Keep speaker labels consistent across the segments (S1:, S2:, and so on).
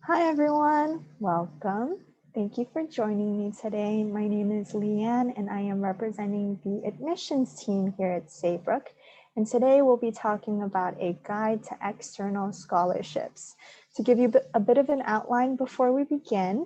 S1: Hi everyone, welcome. Thank you for joining me today. My name is Leanne and I am representing the admissions team here at Saybrook. And today we'll be talking about a guide to external scholarships. To give you a bit of an outline before we begin,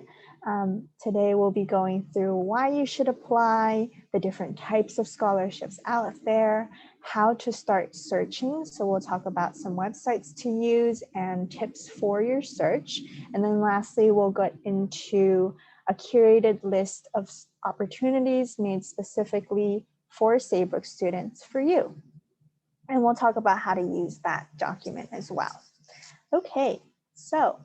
S1: today we'll be going through why you should apply, the different types of scholarships out there, how to start searching. So we'll talk about some websites to use and tips for your search. And then lastly, we'll get into a curated list of opportunities made specifically for Saybrook students for you. And we'll talk about how to use that document as well. Okay, so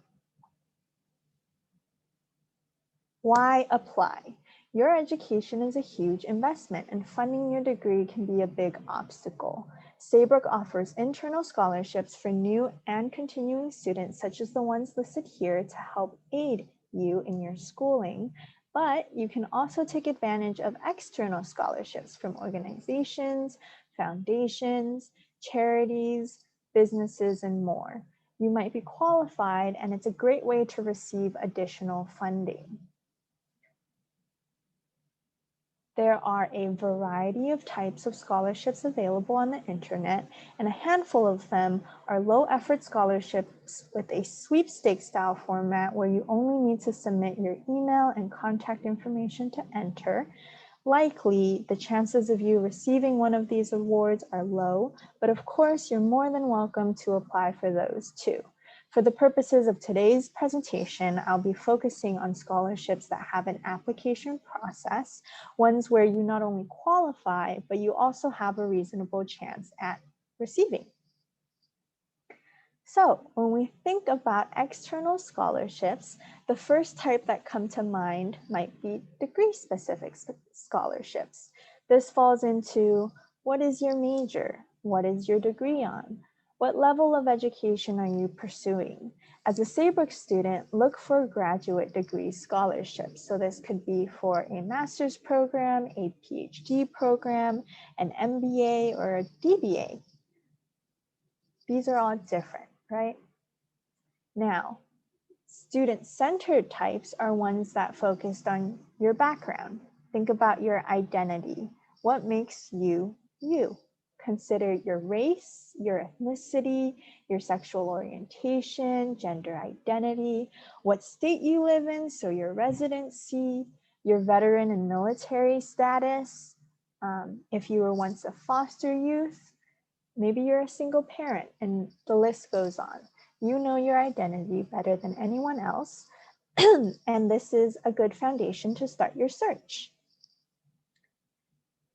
S1: why apply? Your education is a huge investment and funding your degree can be a big obstacle. Saybrook offers internal scholarships for new and continuing students, such as the ones listed here, to help aid you in your schooling. But you can also take advantage of external scholarships from organizations, foundations, charities, businesses, and more. You might be qualified, and it's a great way to receive additional funding. There are a variety of types of scholarships available on the internet, and a handful of them are low-effort scholarships with a sweepstakes style format where you only need to submit your email and contact information to enter. Likely, the chances of you receiving one of these awards are low, but of course, you're more than welcome to apply for those too. For the purposes of today's presentation, I'll be focusing on scholarships that have an application process, ones where you not only qualify, but you also have a reasonable chance at receiving. So when we think about external scholarships, the first type that come to mind might be degree-specific scholarships. This falls into what is your major? What is your degree on? What level of education are you pursuing? As a Saybrook student, look for graduate degree scholarships. So this could be for a master's program, a PhD program, an MBA, or a DBA. These are all different, right? Now, student-centered types are ones that focused on your background. Think about your identity. What makes you, you? Consider your race, your ethnicity, your sexual orientation, gender identity, what state you live in, so your residency, your veteran and military status, if you were once a foster youth, maybe you're a single parent, and the list goes on. You know your identity better than anyone else, and this is a good foundation to start your search.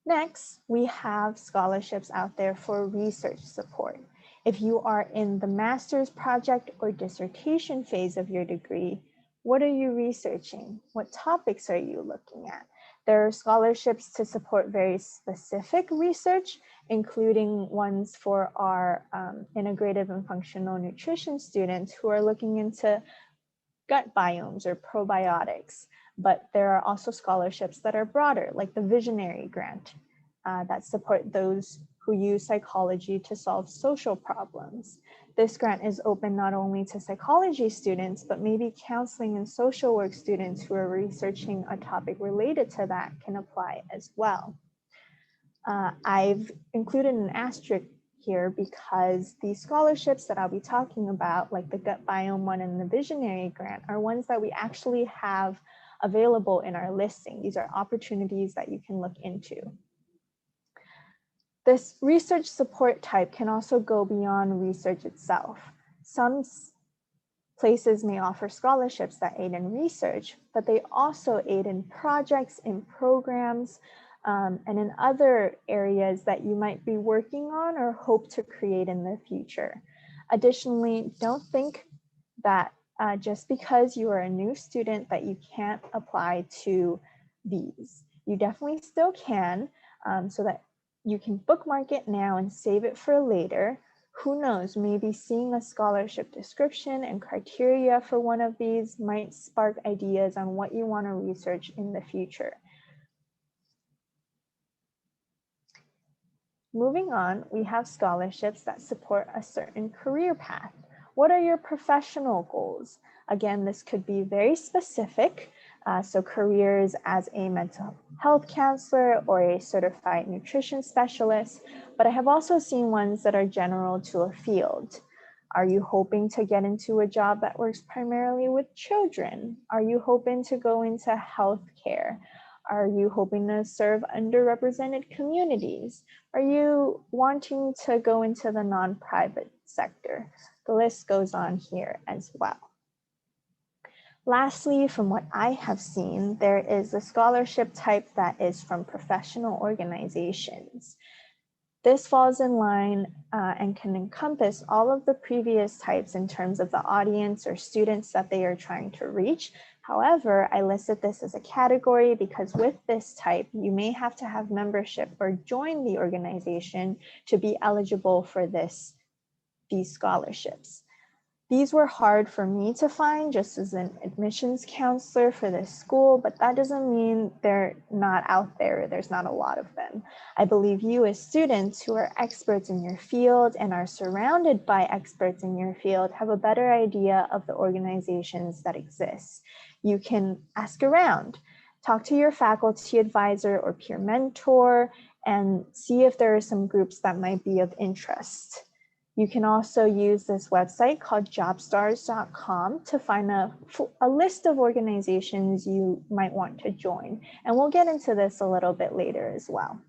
S1: Next, we have scholarships out there for research support. If you are in the master's project or dissertation phase of your degree, what are you researching? What topics are you looking at? There are scholarships to support very specific research, including ones for our integrative and functional nutrition students who are looking into gut biomes or probiotics. But there are also scholarships that are broader, like the Visionary Grant, that support those who use psychology to solve social problems. This grant is open not only to psychology students, but maybe counseling and social work students who are researching a topic related to that can apply as well. I've included an asterisk here because the scholarships that I'll be talking about, like the gut biome one and the Visionary Grant, are ones that we actually have available in our listing. These are opportunities that you can look into. This research support type can also go beyond research itself. Some places may offer scholarships that aid in research, but they also aid in projects, in programs, and in other areas that you might be working on or hope to create in the future. Additionally, don't think that just because you are a new student that you can't apply to these. You definitely still can, so that you can bookmark it now and save it for later. Who knows, maybe seeing a scholarship description and criteria for one of these might spark ideas on what you want to research in the future. Moving on, we have scholarships that support a certain career path. What are your professional goals? Again, this could be very specific. So careers as a mental health counselor or a certified nutrition specialist, but I have also seen ones that are general to a field. Are you hoping to get into a job that works primarily with children? Are you hoping to go into healthcare? Are you hoping to serve underrepresented communities? Are you wanting to go into the non-private sector? The list goes on here as well. Lastly, from what I have seen, there is a scholarship type that is from professional organizations. This falls in line and can encompass all of the previous types in terms of the audience or students that they are trying to reach. However, I listed this as a category because with this type, you may have to have membership or join the organization to be eligible for these scholarships. These were hard for me to find just as an admissions counselor for this school, but that doesn't mean they're not out there. There's not a lot of them. I believe you as students who are experts in your field and are surrounded by experts in your field have a better idea of the organizations that exist. You can ask around, talk to your faculty advisor or peer mentor, and see if there are some groups that might be of interest. You can also use this website called jobstars.com to find a list of organizations you might want to join. And we'll get into this a little bit later as well.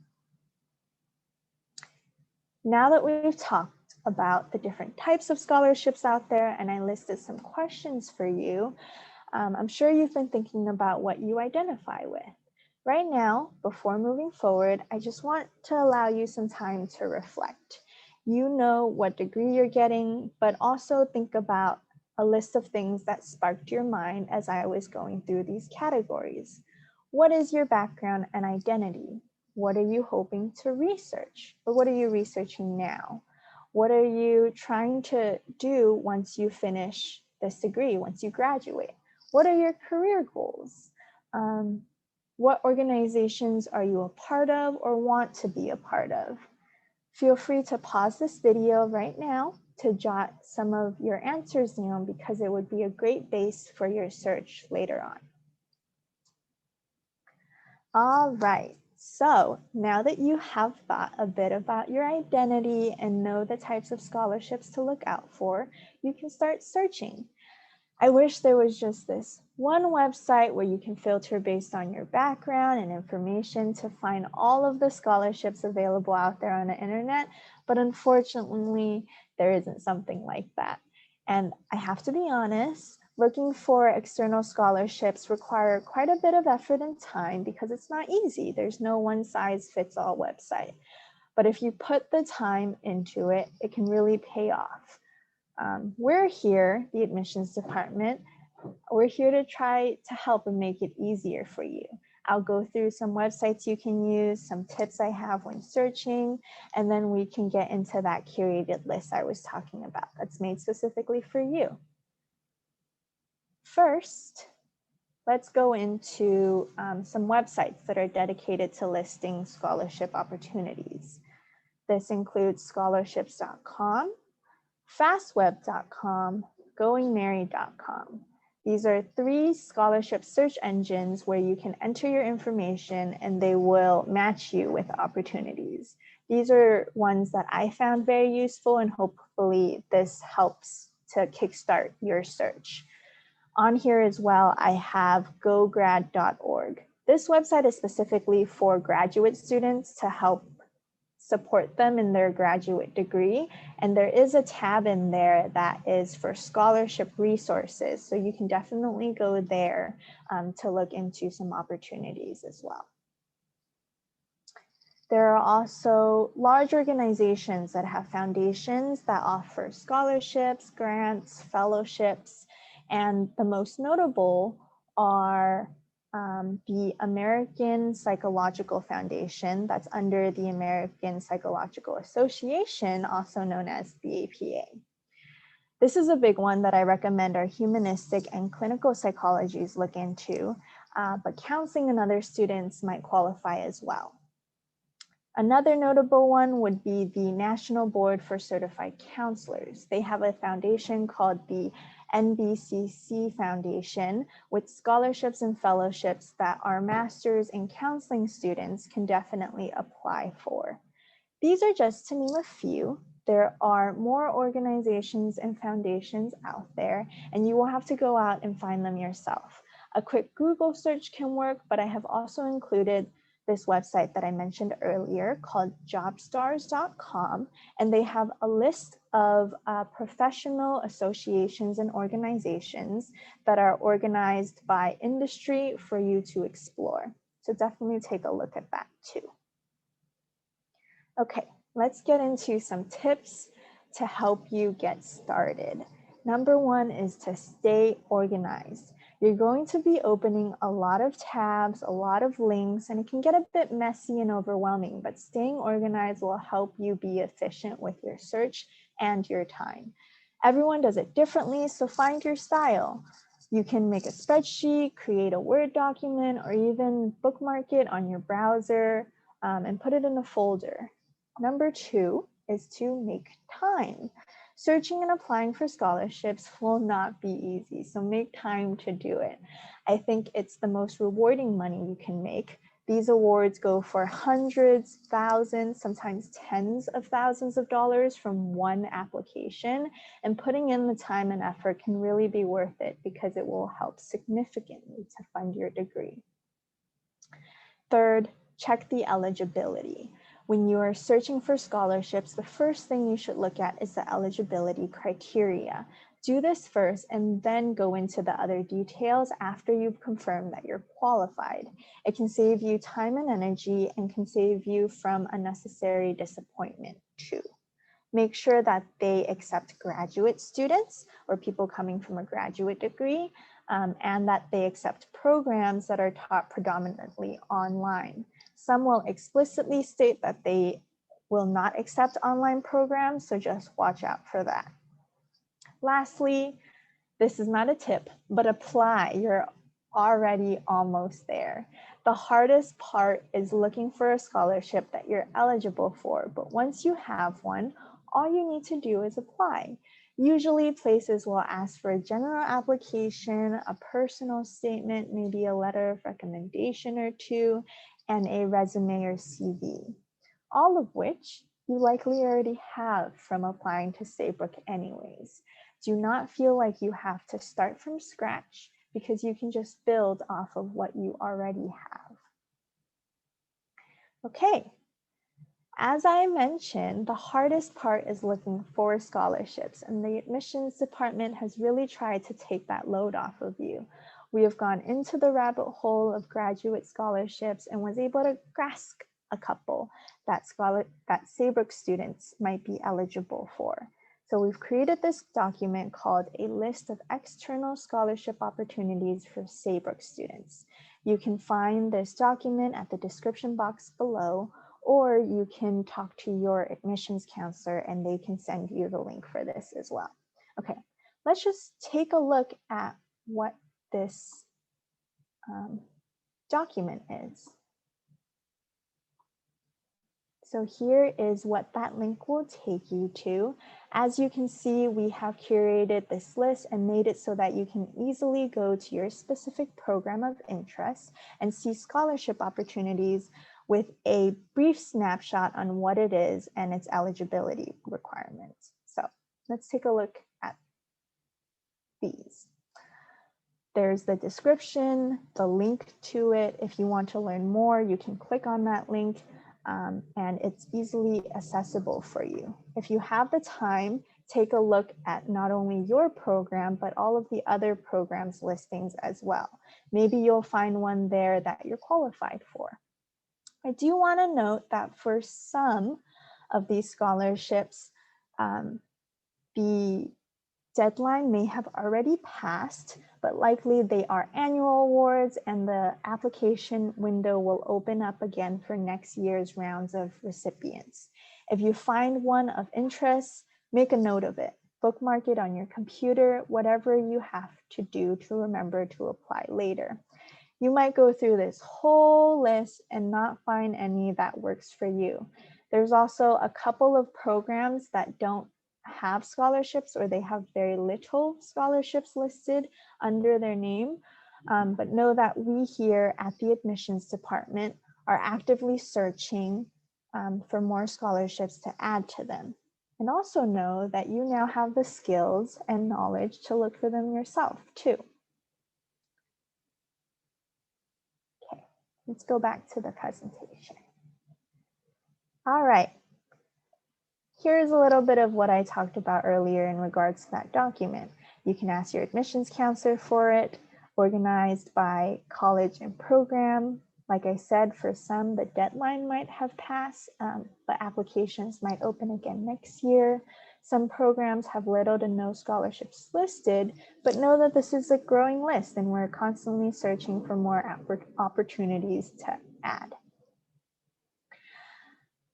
S1: Now that we've talked about the different types of scholarships out there and I listed some questions for you, I'm sure you've been thinking about what you identify with. Right now, before moving forward, I just want to allow you some time to reflect. You know what degree you're getting, but also think about a list of things that sparked your mind as I was going through these categories. What is your background and identity? What are you hoping to research? Or what are you researching now? What are you trying to do once you finish this degree, once you graduate? What are your career goals? What organizations are you a part of or want to be a part of? Feel free to pause this video right now to jot some of your answers down because it would be a great base for your search later on. All right, so now that you have thought a bit about your identity and know the types of scholarships to look out for, you can start searching. I wish there was just this one website where you can filter based on your background and information to find all of the scholarships available out there on the internet, but unfortunately, there isn't something like that. And I have to be honest, looking for external scholarships require quite a bit of effort and time because it's not easy. There's no one size fits all website. But if you put the time into it, it can really pay off. We're here, the admissions department, we're here to try to help and make it easier for you. I'll go through some websites you can use, some tips I have when searching, and then we can get into that curated list I was talking about that's made specifically for you. First, let's go into some websites that are dedicated to listing scholarship opportunities. This includes scholarships.com, fastweb.com, goingmerry.com. These are 3 scholarship search engines where you can enter your information and they will match you with opportunities. These are ones that I found very useful and hopefully this helps to kickstart your search. On here as well, I have gograd.org. This website is specifically for graduate students to help support them in their graduate degree. And there is a tab in there that is for scholarship resources. So you can definitely go there to look into some opportunities as well. There are also large organizations that have foundations that offer scholarships, grants, fellowships, and the most notable are the American Psychological Foundation, that's under the American Psychological Association, also known as the APA. This is a big one that I recommend our humanistic and clinical psychologies look into, but counseling and other students might qualify as well. Another notable one would be the National Board for Certified Counselors. They have a foundation called the NBCC Foundation with scholarships and fellowships that our master's in counseling students can definitely apply for. These are just to name a few. There are more organizations and foundations out there, and you will have to go out and find them yourself. A quick Google search can work, but I have also included this website that I mentioned earlier called jobstars.com, and they have a list of professional associations and organizations that are organized by industry for you to explore. So definitely take a look at that too. Okay, let's get into some tips to help you get started. Number one is to stay organized. You're going to be opening a lot of tabs, a lot of links, and it can get a bit messy and overwhelming, but staying organized will help you be efficient with your search and your time. Everyone does it differently, so find your style. You can make a spreadsheet, create a Word document, or even bookmark it on your browser and put it in a folder. Number two is to make time. Searching and applying for scholarships will not be easy, so make time to do it. I think it's the most rewarding money you can make. These awards go for hundreds, thousands, sometimes tens of thousands of dollars from one application, and putting in the time and effort can really be worth it because it will help significantly to fund your degree. Third, check the eligibility. When you are searching for scholarships, the first thing you should look at is the eligibility criteria. Do this first and then go into the other details after you've confirmed that you're qualified. It can save you time and energy and can save you from unnecessary disappointment too. Make sure that they accept graduate students or people coming from a graduate degree, and that they accept programs that are taught predominantly online. Some will explicitly state that they will not accept online programs, so just watch out for that. Lastly, this is not a tip, but apply. You're already almost there. The hardest part is looking for a scholarship that you're eligible for, but once you have one, all you need to do is apply. Usually places will ask for a general application, a personal statement, maybe a letter of recommendation or two, and a resume or CV, all of which you likely already have from applying to Saybrook anyways. Do not feel like you have to start from scratch because you can just build off of what you already have. Okay. As I mentioned, the hardest part is looking for scholarships, and the admissions department has really tried to take that load off of you. We have gone into the rabbit hole of graduate scholarships and was able to grasp a couple that Saybrook students might be eligible for. So we've created this document called a list of external scholarship opportunities for Saybrook students. You can find this document at the description box below, or you can talk to your admissions counselor and they can send you the link for this as well. Okay, let's just take a look at what this document is. So here is what that link will take you to. As you can see, we have curated this list and made it so that you can easily go to your specific program of interest and see scholarship opportunities with a brief snapshot on what it is and its eligibility requirements. So let's take a look at these. There's the description, the link to it. If you want to learn more, you can click on that link and it's easily accessible for you. If you have the time, take a look at not only your program, but all of the other programs listings as well. Maybe you'll find one there that you're qualified for. I do want to note that for some of these scholarships, the deadline may have already passed, but likely they are annual awards and the application window will open up again for next year's rounds of recipients. If you find one of interest, make a note of it. Bookmark it on your computer, whatever you have to do to remember to apply later. You might go through this whole list and not find any that works for you. There's also a couple of programs that don't have scholarships, or they have very little scholarships listed under their name. But know that we here at the admissions department are actively searching for more scholarships to add to them. And also know that you now have the skills and knowledge to look for them yourself too. Okay, let's go back to the presentation. All right. Here's a little bit of what I talked about earlier in regards to that document. You can ask your admissions counselor for it, organized by college and program. Like I said, for some, the deadline might have passed, but applications might open again next year. Some programs have little to no scholarships listed, but know that this is a growing list and we're constantly searching for more opportunities to add.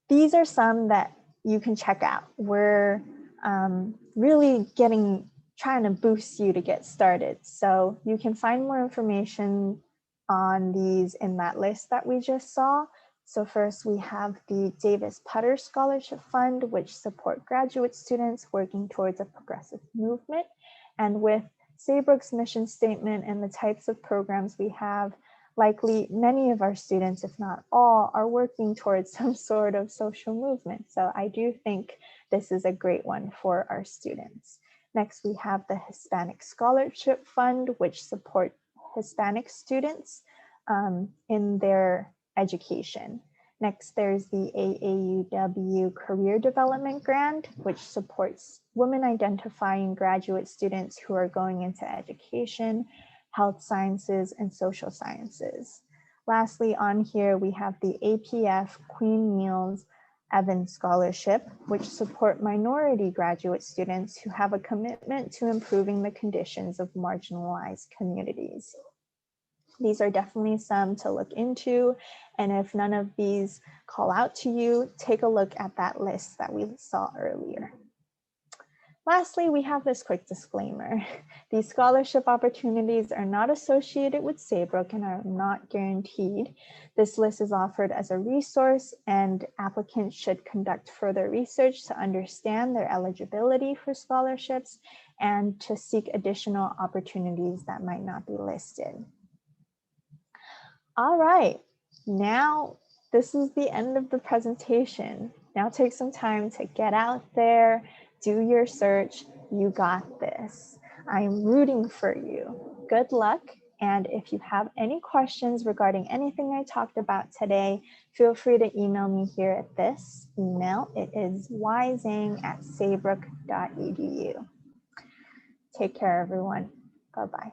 S1: These are some that you can check out. We're really trying to boost you to get started. So you can find more information on these in that list that we just saw. So first we have the Davis Putter Scholarship Fund, which support graduate students working towards a progressive movement. And with Saybrook's mission statement and the types of programs we have, likely many of our students, if not all, are working towards some sort of social movement. So I do think this is a great one for our students. Next, we have the Hispanic Scholarship Fund, which support Hispanic students in their education. Next, there's the AAUW Career Development Grant, which supports women identifying graduate students who are going into education, health sciences, and social sciences. Lastly, on here, we have the APF Queen Meals Evans Scholarship, which support minority graduate students who have a commitment to improving the conditions of marginalized communities. These are definitely some to look into, and if none of these call out to you, take a look at that list that we saw earlier. Lastly, we have this quick disclaimer. These scholarship opportunities are not associated with Saybrook and are not guaranteed. This list is offered as a resource, and applicants should conduct further research to understand their eligibility for scholarships and to seek additional opportunities that might not be listed. All right, now this is the end of the presentation. Now take some time to get out there, do your search. You got this. I'm rooting for you. Good luck. And if you have any questions regarding anything I talked about today, feel free to email me here at this email. It is yzhang@saybrook.edu. Take care, everyone. Bye-bye.